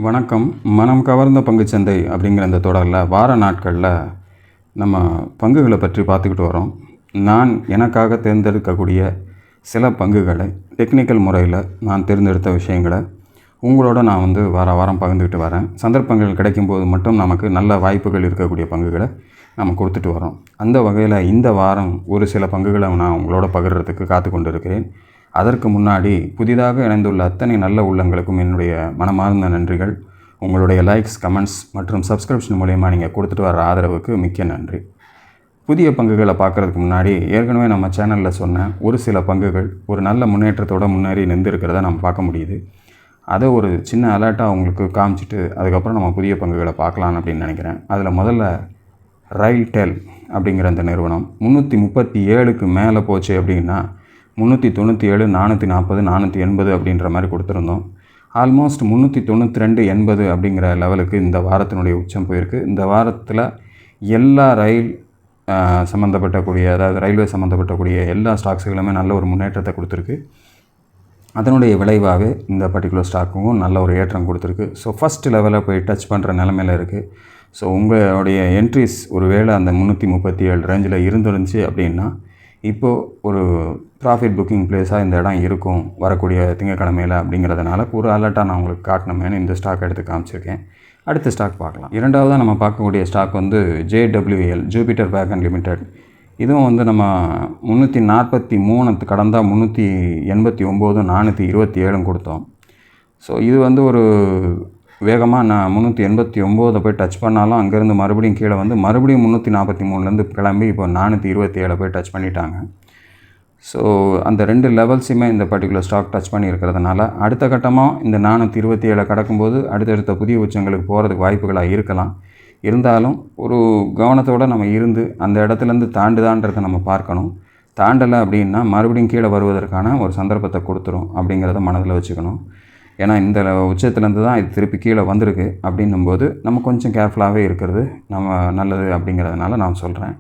வணக்கம். மனம் கவர்ந்த பங்குச்சந்தை அப்படிங்கிற இந்த தொடரில் வார நாட்களில் நம்ம பங்குகளை பற்றி பார்த்துக்கிட்டு வரோம். நான் எனக்காக தேர்ந்தெடுக்கக்கூடிய சில பங்குகளை டெக்னிக்கல் முறையில் நான் தேர்ந்தெடுத்த விஷயங்களை உங்களோட நான் வாரம் பகிர்ந்துக்கிட்டு வரேன். சந்தர்ப்பங்கள் கிடைக்கும்போது மட்டும் நமக்கு நல்ல வாய்ப்புகள் இருக்கக்கூடிய பங்குகளை நம்ம கொடுத்துட்டு வரோம். அந்த வகையில் இந்த வாரம் ஒரு சில பங்குகளை நான் உங்களோட பகிர்றதுக்கு காத்து கொண்டு இருக்கிறேன். அதற்கு முன்னாடி புதிதாக இணைந்துள்ள அத்தனை நல்ல உள்ளங்களுக்கும் என்னுடைய மனமார்ந்த நன்றிகள். உங்களுடைய லைக்ஸ், கமெண்ட்ஸ் மற்றும் சப்ஸ்கிரிப்ஷன் மூலயமா நீங்கள் கொடுத்துட்டு வர ஆதரவுக்கு மிக்க நன்றி. புதிய பங்குகளை பார்க்குறதுக்கு முன்னாடி ஏற்கனவே நம்ம சேனலில் சொன்ன ஒரு சில பங்குகள் ஒரு நல்ல முன்னேற்றத்தோடு முன்னேறி நின்றுருக்கிறத நம்ம பார்க்க முடியுது. அதை ஒரு சின்ன அலர்ட்டாக உங்களுக்கு காமிச்சிட்டு அதுக்கப்புறம் நம்ம புதிய பங்குகளை பார்க்கலாம் அப்படின்னு நினைக்கிறேன். அதில் முதல்ல ரயில்டெல் அப்படிங்கிற அந்த நிறுவனம் 337க்கு மேலே போச்சு அப்படின்னா 397, 440, 480 அப்படின்ற மாதிரி கொடுத்துருந்தோம். ஆல்மோஸ்ட் 392.80 அப்படிங்கிற லெவலுக்கு இந்த வாரத்தினுடைய உச்சம் போயிருக்கு. இந்த வாரத்தில் எல்லா ரயில் சம்மந்தப்பட்டக்கூடிய, அதாவது ரயில்வே சம்மந்தப்பட்டக்கூடிய எல்லா ஸ்டாக்ஸுகளுமே நல்ல ஒரு முன்னேற்றத்தை கொடுத்துருக்கு. அதனுடைய விளைவாகவே இந்த பர்டிகுலர் ஸ்டாக்கும் நல்ல ஒரு ஏற்றம் கொடுத்துருக்கு. ஸோ ஃபஸ்ட் லெவலில் போய் டச் பண்ணுற நிலமையில் இருக்குது. ஸோ உங்களுடைய என்ட்ரிஸ் ஒரு வேளை அந்த 337 ரேஞ்சில் இருந்துருந்துச்சு அப்படின்னா இப்போது ஒரு ப்ராஃபிட் புக்கிங் பிளேஸாக இந்த இடம் இருக்கும் வரக்கூடிய திங்கக்கிழமையில் அப்படிங்கிறதுனால ஒரு அலர்ட்டாக நான் உங்களுக்கு காட்டணுமேனு இந்த ஸ்டாக் எடுத்து காமிச்சிருக்கேன். அடுத்த ஸ்டாக் பார்க்கலாம். இரண்டாவதாக நம்ம பார்க்கக்கூடிய ஸ்டாக் JWL, ஜூபிட்டர் வேகன் லிமிடெட். இதுவும் நம்ம 343 கடந்தால் 389, 427 கொடுத்தோம். ஸோ இது ஒரு வேகமாக நான் 389 போய் டச் பண்ணாலும் அங்கேருந்து மறுபடியும் கீழே மறுபடியும் 343 கிளம்பி இப்போ 427 போய் டச் பண்ணிட்டாங்க. ஸோ அந்த ரெண்டு லெவல்ஸுமே இந்த பர்டிகுலர் ஸ்டாக் டச் பண்ணியிருக்கிறதுனால அடுத்த கட்டமாக இந்த 427 கடக்கும்போது அடுத்தடுத்த புதிய உச்சங்களுக்கு போகிறதுக்கு வாய்ப்புகளாக இருக்கலாம். இருந்தாலும் ஒரு கவனத்தோடு நம்ம இருந்து அந்த இடத்துலேருந்து தாண்டுதான்றதை நம்ம பார்க்கணும். தாண்டலை அப்படின்னா மறுபடியும் கீழே வருவதற்கான ஒரு சந்தர்ப்பத்தை கொடுத்துரும் அப்படிங்கிறத மனதில் வச்சுக்கணும். ஏன்னா இந்த உச்சத்துலேருந்து தான் இது திருப்பி கீழே வந்திருக்கு. அப்படின்னும்போது நம்ம கொஞ்சம் கேர்ஃபுல்லாகவே இருக்கிறது நம்ம நல்லது அப்படிங்கிறதுனால நான் சொல்கிறேன்.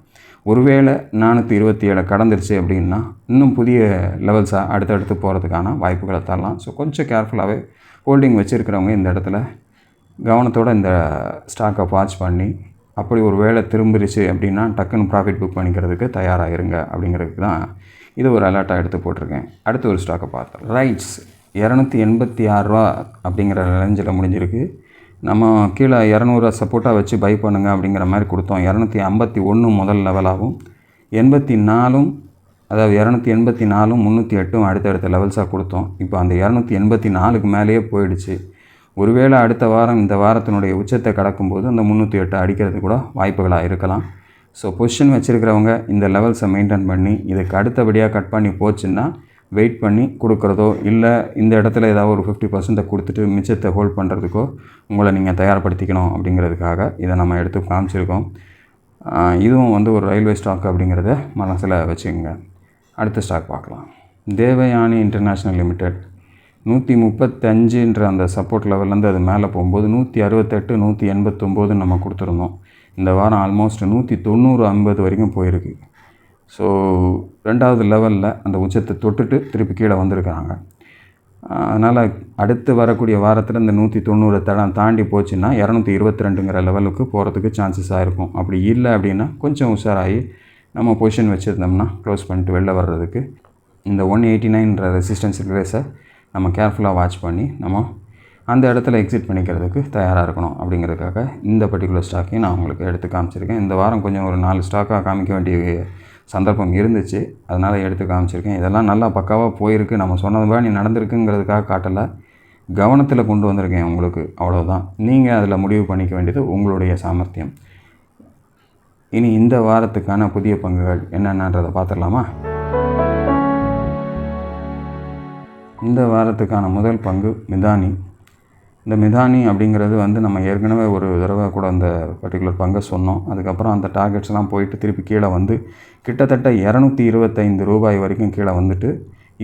ஒருவேளை 427 கடந்துருச்சு அப்படின்னா இன்னும் புதிய லெவல்ஸாக அடுத்தடுத்து போகிறதுக்கான வாய்ப்புகளை தரலாம். ஸோ கொஞ்சம் கேர்ஃபுல்லாகவே ஹோல்டிங் வச்சுருக்கிறவங்க இந்த இடத்துல கவனத்தோடு இந்த ஸ்டாக்கை வாட்ச் பண்ணி அப்படி ஒரு வேளை திரும்பிடுச்சு அப்படின்னா டக்குன்னு ப்ராஃபிட் புக் பண்ணிக்கிறதுக்கு தயாராக இருங்க அப்படிங்கிறதுக்கு தான் இது ஒரு அலர்ட்டாக எடுத்து போட்டிருக்கேன். அடுத்து ஒரு ஸ்டாக்கை பார்த்தோம். ரைட்ஸ் 286 ரூபா அப்படிங்கிற ரேஞ்சில் முடிஞ்சிருக்கு. நம்ம கீழே 200 சப்போர்ட்டாக வச்சு பை பண்ணுங்கள் அப்படிங்கிற மாதிரி கொடுத்தோம். 251 முதல் லெவலாகவும் 84, அதாவது 284, 308 அடுத்தடுத்த லெவல்ஸாக கொடுத்தோம். இப்போ அந்த 284க்கு மேலேயே போயிடுச்சு. ஒருவேளை அடுத்த வாரம் இந்த வாரத்தினுடைய உச்சத்தை கடக்கும்போது அந்த 308 அடிக்கிறது கூட வாய்ப்புகளாக இருக்கலாம். ஸோ பொசிஷன் வச்சுருக்கிறவங்க இந்த லெவல்ஸை மெயின்டைன் பண்ணி இதுக்கு அடுத்தபடியாக கட் பண்ணி போச்சுன்னா வெயிட் பண்ணி கொடுக்குறதோ இல்லை இந்த இடத்துல ஏதாவது ஒரு 50% கொடுத்துட்டு மிச்சத்தை ஹோல்ட் பண்ணுறதுக்கோ உங்களை நீங்கள் தயார்படுத்திக்கணும் அப்படிங்கிறதுக்காக இதை நம்ம எடுத்து காமிச்சிருக்கோம். இதுவும் ஒரு ரயில்வே ஸ்டாக் அப்படிங்கிறத மனசில் வச்சுக்கோங்க. அடுத்த ஸ்டாக் பார்க்கலாம். தேவயானி இன்டர்நேஷ்னல் லிமிடெட் 135 அந்த சப்போர்ட் லெவல்லேருந்து அது மேலே போகும்போது 168, 189 நம்ம கொடுத்துருந்தோம். இந்த வாரம் ஆல்மோஸ்ட் 190, 50 வரைக்கும் போயிருக்கு. ஸோ ரெண்டாவது லெவலில் அந்த உச்சத்தை தொட்டுட்டு திருப்பி கீழே வந்திருக்கிறாங்க. அதனால் அடுத்து வரக்கூடிய வாரத்தில் இந்த 190 தாண்டி போச்சுன்னா 222ங்கிற லெவலுக்கு போகிறதுக்கு சான்சஸாக இருக்கும். அப்படி இல்லை அப்படின்னா கொஞ்சம் உஷாராகி நம்ம பொசிஷன் வச்சுருந்தோம்னா க்ளோஸ் பண்ணிட்டு வெளில வர்றதுக்கு இந்த 189 ரெசிஸ்டன்ஸ் ரேஸை நம்ம கேர்ஃபுல்லாக வாட்ச் பண்ணி நம்ம அந்த இடத்துல எக்ஸிட் பண்ணிக்கிறதுக்கு தயாராக இருக்கணும். அப்படிங்கிறதுக்காக இந்த பர்டிகுலர் ஸ்டாக்கையும் நான் உங்களுக்கு எடுத்து காமிச்சிருக்கேன். இந்த வாரம் கொஞ்சம் ஒரு 4 ஸ்டாக்காக காமிக்க வேண்டிய சந்தர்ப்பம் இருந்துச்சு, அதனால் எடுத்து காமிச்சிருக்கேன். இதெல்லாம் நல்லா பக்காவாக போயிருக்கு. நம்ம சொன்னது மாதிரி நடந்திருக்குங்கிறதுக்காக காட்டலை, கவனத்தில் கொண்டு வந்திருக்கேன் உங்களுக்கு, அவ்வளோதான். நீங்கள் அதில் முடிவு பண்ணிக்க வேண்டியது உங்களுடைய சாமர்த்தியம். இனி இந்த வாரத்துக்கான புதிய பங்குகள் என்னென்னன்றதை பார்த்துடலாமா? இந்த வாரத்துக்கான முதல் பங்கு மிதானி. இந்த மிதானி அப்படிங்கிறது நம்ம ஏற்கனவே ஒரு தடவை கூட அந்த பர்டிகுலர் பங்கை சொன்னோம். அதுக்கப்புறம் அந்த டார்கெட்ஸ்லாம் போயிட்டு திருப்பி கீழே கிட்டத்தட்ட 225 ரூபாய் வரைக்கும் கீழே வந்துட்டு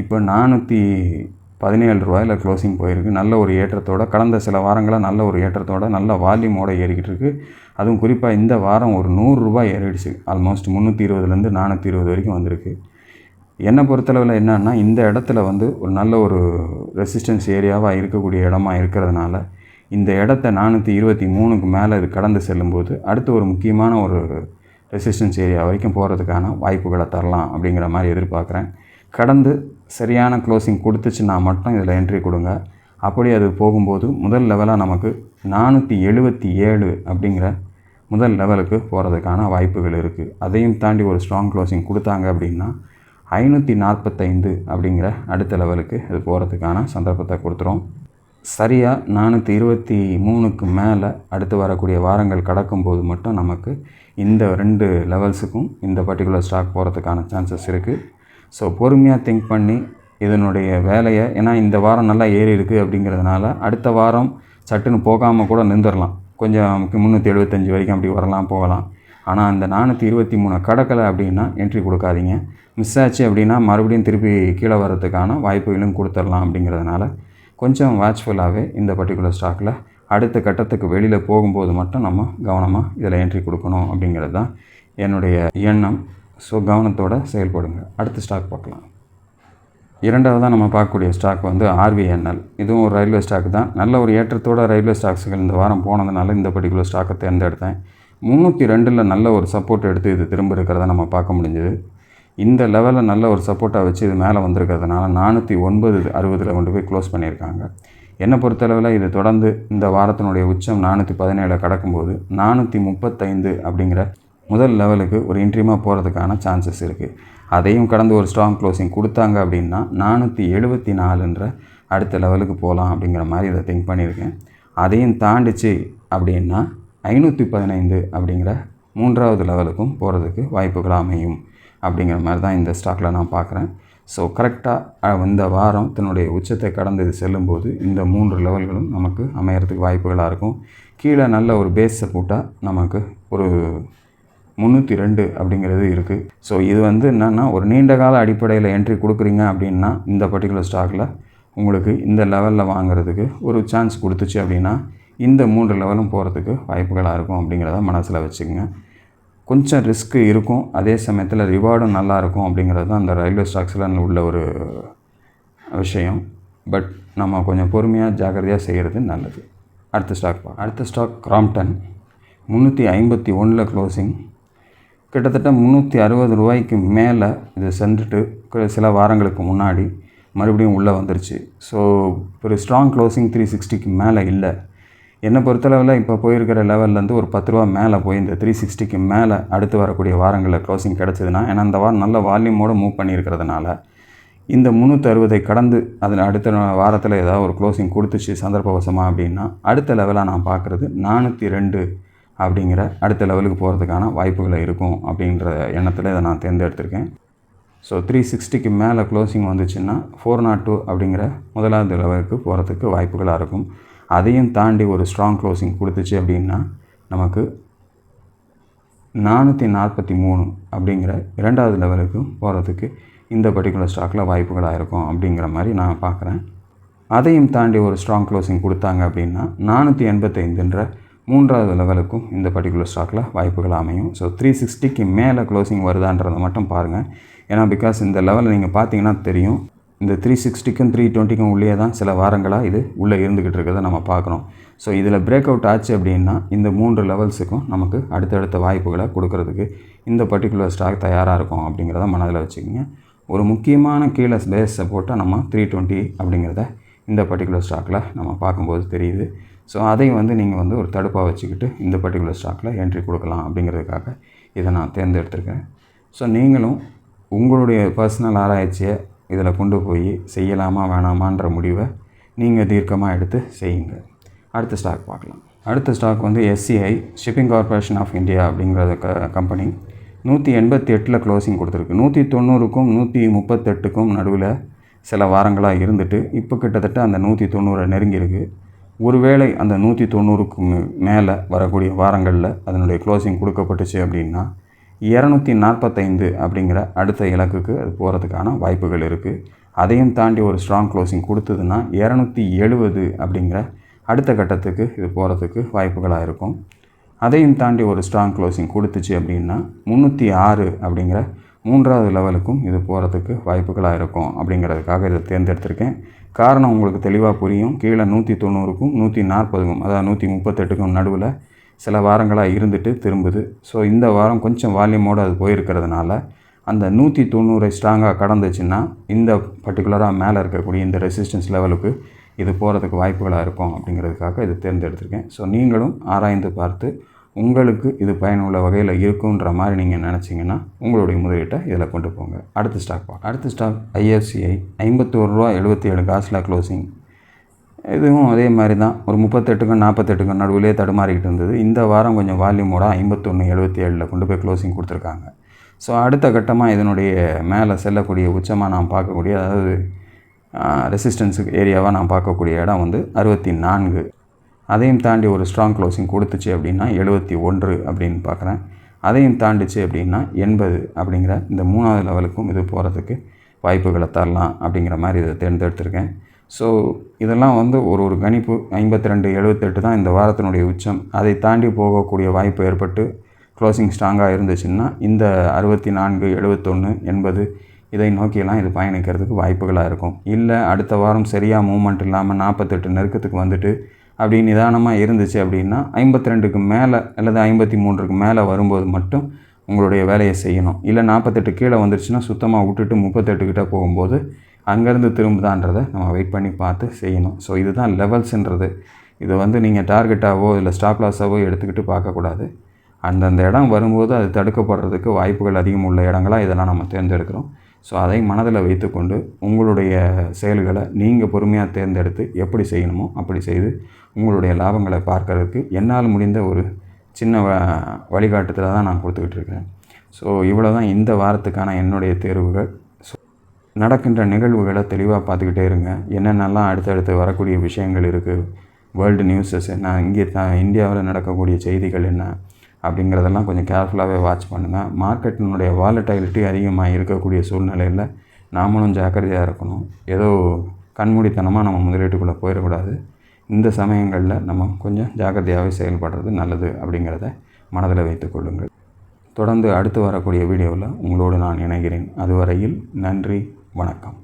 இப்போ 417 ரூபாயில் க்ளோசிங் போயிருக்கு. நல்ல ஒரு ஏற்றத்தோடு கடந்த சில வாரங்களாக நல்ல ஒரு ஏற்றத்தோடு நல்ல வால்யூமோடு ஏறிக்கிட்டு இருக்குது. அதுவும் குறிப்பாக இந்த வாரம் ஒரு 100 ரூபாய் ஏறிடுச்சு. ஆல்மோஸ்ட் 320லேருந்து 420 வரைக்கும் வந்திருக்கு. என்னை பொறுத்தளவில் என்னன்னா, இந்த இடத்துல ஒரு நல்ல ஒரு ரெசிஸ்டன்ஸ் ஏரியாவாக இருக்கக்கூடிய இடமா இருக்கிறதுனால இந்த இடத்த 423க்கு மேலே இது கடந்து செல்லும்போது அடுத்து ஒரு முக்கியமான ஒரு ரெசிஸ்டன்ஸ் ஏரியா வரைக்கும் போகிறதுக்கான வாய்ப்புகளை தரலாம் அப்படிங்கிற மாதிரி எதிர்பார்க்குறேன். கடந்து சரியான க்ளோசிங் கொடுத்துச்சுன்னா மட்டும் இதில் என்ட்ரி கொடுங்க. அப்படி அது போகும்போது முதல் லெவலாக நமக்கு 477 அப்படிங்கிற முதல் லெவலுக்கு போகிறதுக்கான வாய்ப்புகள் இருக்குது. அதையும் தாண்டி ஒரு ஸ்ட்ராங் க்ளோசிங் கொடுத்தாங்க அப்படின்னா 545 அப்படிங்கிற அடுத்த லெவலுக்கு அது போகிறதுக்கான சந்தர்ப்பத்தை கொடுத்துரும். சரியாக 423க்கு மேலே அடுத்து வரக்கூடிய வாரங்கள் கடக்கும்போது மட்டும் நமக்கு இந்த 2 லெவல்ஸுக்கும் இந்த பர்டிகுலர் ஸ்டாக் போகிறதுக்கான சான்சஸ் இருக்குது. ஸோ பொறுமையாக திங்க் பண்ணி இதனுடைய வேலையை, ஏன்னா இந்த வாரம் நல்லா ஏறி இருக்குது அப்படிங்கிறதுனால அடுத்த வாரம் சட்டுன்னு போகாமல் கூட நின்றுடலாம். கொஞ்சம் 375 வரைக்கும் அப்படி வரலாம் போகலாம். ஆனால் அந்த 423 கடக்கலை அப்படின்னா என்ட்ரி கொடுக்காதீங்க. மிஸ் ஆச்சு அப்படின்னா மறுபடியும் திருப்பி கீழே வர்றதுக்கான வாய்ப்புகளும் கொடுத்துடலாம். அப்படிங்கிறதுனால கொஞ்சம் வாட்ச்ஃபுல்லாகவே இந்த பர்டிகுலர் ஸ்டாக்கில் அடுத்த கட்டத்துக்கு வெளியில் போகும்போது மட்டும் நம்ம கவனமாக இதில் என்ட்ரி கொடுக்கணும் அப்படிங்கிறது தான் என்னுடைய எண்ணம். ஸோ கவனத்தோடு செயல்படுங்க. அடுத்த ஸ்டாக் பார்க்கலாம். இரண்டாவதாக நம்ம பார்க்கக்கூடிய ஸ்டாக் வந்து RVNL. இதுவும் ஒரு ரயில்வே ஸ்டாக் தான். நல்ல ஒரு ஏற்றத்தோட ரயில்வே ஸ்டாக்ஸுகள் இந்த வாரம் போனதுனால இந்த பர்டிகுலர் ஸ்டாக்கை தேர்ந்தெடுத்தேன். 302 நல்ல ஒரு சப்போர்ட் எடுத்து இது திரும்ப இருக்கிறத நம்ம பார்க்க முடிஞ்சுது. இந்த லெவலில் நல்ல ஒரு சப்போர்ட்டாக வச்சு இது மேலே வந்திருக்கிறதுனால 409.60 கொண்டு போய் க்ளோஸ் பண்ணியிருக்காங்க. என்னை பொறுத்தளவில் இது தொடர்ந்து இந்த வாரத்தினுடைய உச்சம் 417 கடக்கும்போது 435 அப்படிங்கிற முதல் லெவலுக்கு ஒரு இன்ட்ரீமாக போகிறதுக்கான சான்சஸ் இருக்குது. அதையும் கடந்து ஒரு ஸ்ட்ராங் க்ளோசிங் கொடுத்தாங்க அப்படின்னா 474ன்ற அடுத்த லெவலுக்கு போகலாம் அப்படிங்கிற மாதிரி இதை திங்க் பண்ணியிருக்கேன். அதையும் தாண்டிச்சு அப்படின்னா 515 அப்படிங்கிற 3வது லெவலுக்கும் போகிறதுக்கு வாய்ப்புகள் அமையும் அப்படிங்கிற மாதிரி தான் இந்த ஸ்டாக்கில் நான் பார்க்குறேன். ஸோ கரெக்டாக இந்த வாரம் தன்னுடைய உச்சத்தை கடந்து இது செல்லும்போது இந்த 3 லெவல்களும் நமக்கு அமையறதுக்கு வாய்ப்புகளாக இருக்கும். கீழே நல்ல ஒரு பேஸ் சப்போர்ட்டாக நமக்கு ஒரு 302 அப்படிங்கிறது இருக்குது. ஸோ இது வந்து என்னென்னா ஒரு நீண்ட கால அடிப்படையில் என்ட்ரி கொடுக்குறீங்க அப்படின்னா இந்த பர்டிகுலர் ஸ்டாக்கில் உங்களுக்கு இந்த லெவலில் வாங்குறதுக்கு ஒரு சான்ஸ் கொடுத்துச்சு அப்படின்னா இந்த 3 லெவலும் போகிறதுக்கு வாய்ப்புகளாக இருக்கும் அப்படிங்கிறத மனசில் வச்சுக்கோங்க. கொஞ்சம் ரிஸ்க்கு இருக்கும், அதே சமயத்தில் ரிவார்டும் நல்லாயிருக்கும் அப்படிங்கிறது தான் அந்த ரயில்வே ஸ்டாக்ஸில் உள்ள ஒரு விஷயம். பட் நம்ம கொஞ்சம் பொறுமையாக ஜாக்கிரதையாக செய்கிறது நல்லது. அடுத்த ஸ்டாக் கிராம்ப்டன் 351 க்ளோசிங். கிட்டத்தட்ட 360 ரூபாய்க்கு மேலே இது சென்றுட்டு சில வாரங்களுக்கு முன்னாடி மறுபடியும் உள்ளே வந்துருச்சு. ஸோ ஒரு ஸ்ட்ராங் க்ளோசிங் 360க்கு மேலே இல்லை. என்னை பொறுத்தளவில் இப்போ போயிருக்கிற லெவல்லேருந்து ஒரு 10 ரூபா மேலே போய் இந்த 360க்கு மேலே அடுத்து வரக்கூடிய வாரங்களில் க்ளோசிங் கிடச்சிதுன்னா, ஏன்னா இந்த வாரம் நல்ல வால்யூமோடு மூவ் பண்ணியிருக்கிறதுனால இந்த 360 கடந்து அதில் அடுத்த வாரத்தில் ஏதாவது ஒரு க்ளோசிங் கொடுத்துச்சு சந்தர்ப்பவசமாக அப்படின்னா அடுத்த லெவலாக நான் பார்க்குறது 402 அப்படிங்கிற அடுத்த லெவலுக்கு போகிறதுக்கான வாய்ப்புகள் இருக்கும் அப்படின்ற எண்ணத்தில் இதை நான் தேர்ந்தெடுத்திருக்கேன். ஸோ 360க்கு மேலே க்ளோசிங் வந்துச்சுன்னா 402 அப்படிங்கிற முதலாவது லெவலுக்கு போகிறதுக்கு வாய்ப்புகளாக இருக்கும். அதையும் தாண்டி ஒரு ஸ்ட்ராங் க்ளோசிங் கொடுத்துச்சு அப்படின்னா நமக்கு 443 அப்படிங்கிற 2வது லெவலுக்கு போகிறதுக்கு இந்த பர்டிகுலர் ஸ்டாக்கில் வாய்ப்புகளாக இருக்கும் அப்படிங்கிற மாதிரி நான் பார்க்குறேன். அதையும் தாண்டி ஒரு ஸ்ட்ராங் க்ளோசிங் கொடுத்தாங்க அப்படின்னா 485ன்ற 3வது லெவலுக்கும் இந்த பர்டிகுலர் ஸ்டாக்கில் வாய்ப்புகள் அமையும். ஸோ 360க்கு மேலே க்ளோசிங் வருதான்றதை மட்டும் பாருங்கள். ஏன்னா பிகாஸ் இந்த லெவலில் நீங்கள் பார்த்தீங்கன்னா தெரியும், இந்த 360க்கும் 320க்கும் உள்ளே தான் சில வாரங்களாக இது உள்ளே இருந்துக்கிட்டு இருக்கிறத நம்ம பார்க்குறோம். ஸோ இதில் பிரேக் அவுட் ஆச்சு அப்படின்னா இந்த 3 லெவல்ஸுக்கும் நமக்கு அடுத்தடுத்த வாய்ப்புகளை கொடுக்கறதுக்கு இந்த பர்டிகுலர் ஸ்டாக் தயாராக இருக்கும் அப்படிங்கிறத மனதில் வச்சுக்கோங்க. ஒரு முக்கியமான கீழே பேஸ் சப்போர்ட்டாக நம்ம 320 அப்படிங்கிறத இந்த பர்டிகுலர் ஸ்டாக்கில் நம்ம பார்க்கும்போது தெரியுது. ஸோ அதையும் வந்து நீங்கள் ஒரு தடுப்பாக வச்சுக்கிட்டு இந்த பர்டிகுலர் ஸ்டாக்கில் என்ட்ரி கொடுக்கலாம் அப்படிங்கிறதுக்காக இதை நான் தேர்ந்தெடுத்திருக்கேன். ஸோ நீங்களும் உங்களுடைய பர்சனல் ஆராய்ச்சியை இதில் கொண்டு போய் செய்யலாமா வேணாமான்ற முடிவை நீங்கள் தீர்க்கமாக எடுத்து செய்யுங்க. அடுத்த ஸ்டாக் பார்க்கலாம். அடுத்த stock SCI shipping corporation of India அப்படிங்கிற கம்பெனி 188 க்ளோசிங் கொடுத்துருக்கு. 190க்கும் 138க்கும் நடுவில் சில வாரங்களாக இருந்துட்டு இப்போ கிட்டத்தட்ட அந்த 190 நெருங்கியிருக்கு. ஒருவேளை அந்த 190க்கு மேலே வரக்கூடிய வாரங்களில் அதனுடைய க்ளோசிங் கொடுக்கப்பட்டுச்சு அப்படின்னா 245 அப்படிங்கிற அடுத்த இலக்குக்கு அது போகிறதுக்கான வாய்ப்புகள் இருக்குது. அதையும் தாண்டி ஒரு ஸ்ட்ராங் க்ளோசிங் கொடுத்ததுன்னா 270 அப்படிங்கிற அடுத்த கட்டத்துக்கு இது போகிறதுக்கு வாய்ப்புகளாக இருக்கும். அதையும் தாண்டி ஒரு ஸ்ட்ராங் க்ளோசிங் கொடுத்துச்சு அப்படின்னா 306 அப்படிங்கிற மூன்றாவது லெவலுக்கும் இது போகிறதுக்கு வாய்ப்புகளாக இருக்கும் அப்படிங்கிறதுக்காக இதை தேர்ந்தெடுத்திருக்கேன். காரணம் உங்களுக்கு தெளிவாக புரியும். கீழே 190க்கும் 140க்கும் அதாவது 138க்கும் நடுவில் சில வாரங்களாக இருந்துட்டு திரும்புது. ஸோ இந்த வாரம் கொஞ்சம் வால்யூமோடு அது போயிருக்கிறதுனால அந்த 190 ஸ்ட்ராங்காக கடந்துச்சுன்னா இந்த பர்டிகுலராக மேலே இருக்கக்கூடிய இந்த ரெசிஸ்டன்ஸ் லெவலுக்கு இது போகிறதுக்கு வாய்ப்புகளாக இருக்கும் அப்படிங்கிறதுக்காக இது தேர்ந்தெடுத்திருக்கேன். ஸோ நீங்களும் ஆராய்ந்து பார்த்து உங்களுக்கு இது பயனுள்ள வகையில் இருக்குன்ற மாதிரி நீங்கள் நினச்சிங்கன்னா உங்களுடைய முதலீட்டை இதில் கொண்டு போங்க. அடுத்த ஸ்டாக் IFCI ₹51.77 க்ளோசிங். இதுவும் அதே மாதிரி தான் ஒரு 38க்கும் 48க்கும் நடுவிலே தடுமாறிக்கிட்டு இருந்தது. இந்த வாரம் கொஞ்சம் வால்யூமோட 51.77 கொண்டு போய் க்ளோசிங் கொடுத்துருக்காங்க. ஸோ அடுத்த கட்டமாக இதனுடைய மேலே செல்லக்கூடிய உச்சமாக நாம் பார்க்கக்கூடிய அதாவது ரெசிஸ்டன்ஸுக்கு ஏரியாவாக நான் பார்க்கக்கூடிய இடம் வந்து 64. அதையும் தாண்டி ஒரு ஸ்ட்ராங் க்ளோசிங் கொடுத்துச்சு அப்படின்னா 71 அப்படின்னு பார்க்குறேன். அதையும் தாண்டிச்சு அப்படின்னா 80 அப்படிங்கிற இந்த 3வது லெவலுக்கும் இது போகிறதுக்கு வாய்ப்புகளை தரலாம் அப்படிங்கிற மாதிரி இதை தேர்ந்தெடுத்திருக்கேன். ஸோ இதெல்லாம் வந்து ஒரு கணிப்பு 52.78 தான் இந்த வாரத்தினுடைய உச்சம். அதை தாண்டி போகக்கூடிய வாய்ப்பு ஏற்பட்டு க்ளோசிங் ஸ்ட்ராங்காக இருந்துச்சுன்னா இந்த 64, 71, 80 இதை நோக்கியெல்லாம் இது பயணிக்கிறதுக்கு வாய்ப்புகளாக இருக்கும். இல்லை அடுத்த வாரம் சரியாக மூவ்மெண்ட் இல்லாமல் 48 நெருக்கத்துக்கு வந்துட்டு அப்படி நிதானமாக இருந்துச்சு அப்படின்னா 52க்கு மேலே அல்லது 53க்கு மேலே வரும்போது மட்டும் உங்களுடைய வேலையை செய்யணும். இல்லை 48 கீழே வந்துருச்சுன்னா சுத்தமாக விட்டுட்டு 38 கிட்ட போகும்போது அங்கேருந்து திரும்புதான்றதை நம்ம வெயிட் பண்ணி பார்த்து செய்யணும். ஸோ இதுதான் லெவல்ஸுன்றது. இதை வந்து நீங்கள் டார்கெட்டாவோ இல்லை ஸ்டாப் லாஸாவோ எடுத்துக்கிட்டு பார்க்கக்கூடாது. அந்தந்த இடம் வரும்போது அது தடுக்கப்படுறதுக்கு வாய்ப்புகள் அதிகம் உள்ள இடங்களாக இதெல்லாம் நம்ம தேர்ந்தெடுக்கிறோம். ஸோ அதை மனதில் வைத்துக்கொண்டு உங்களுடைய செயல்களை நீங்கள் பொறுமையாக தேர்ந்தெடுத்து எப்படி செய்யணுமோ அப்படி செய்து உங்களுடைய லாபங்களை பார்க்கறதுக்கு என்னால் முடிந்த ஒரு சின்ன வழிகாட்டுதலை தான் நான் கொடுத்துக்கிட்டு இருக்கிறேன். ஸோ இவ்வளோ தான் இந்த வாரத்துக்கான என்னுடைய தேர்வுகள். ஸோ நடக்கின்ற நிகழ்வுகளை தெளிவாக பார்த்துக்கிட்டே இருங்க. என்னென்னலாம் அடுத்தடுத்து வரக்கூடிய விஷயங்கள் இருக்குது, வேர்ல்டு நியூஸஸ் என்ன, இங்கே இந்தியாவில் நடக்கக்கூடிய செய்திகள் என்ன அப்படிங்கிறதெல்லாம் கொஞ்சம் கேர்ஃபுல்லாகவே வாட்ச் பண்ணுங்கள். மார்க்கெட்டினுடைய வாலடைலிட்டி அதிகமாக இருக்கக்கூடிய சூழ்நிலையில் நாமளும் ஜாக்கிரதையாக இருக்கணும். ஏதோ கண்மூடித்தனமாக நம்ம முதலீட்டுக்குள்ளே போயிடக்கூடாது. இந்த சமயங்களில் நம்ம கொஞ்சம் ஜாக்கிரதையாகவே செயல்படுறது நல்லது அப்படிங்கிறத மனதில் வைத்துக் கொள்ளுங்கள். தொடர்ந்து அடுத்து வரக்கூடிய வீடியோவில் உங்களோடு நான் இணைகிறேன். அதுவரையில் நன்றி, வணக்கம்.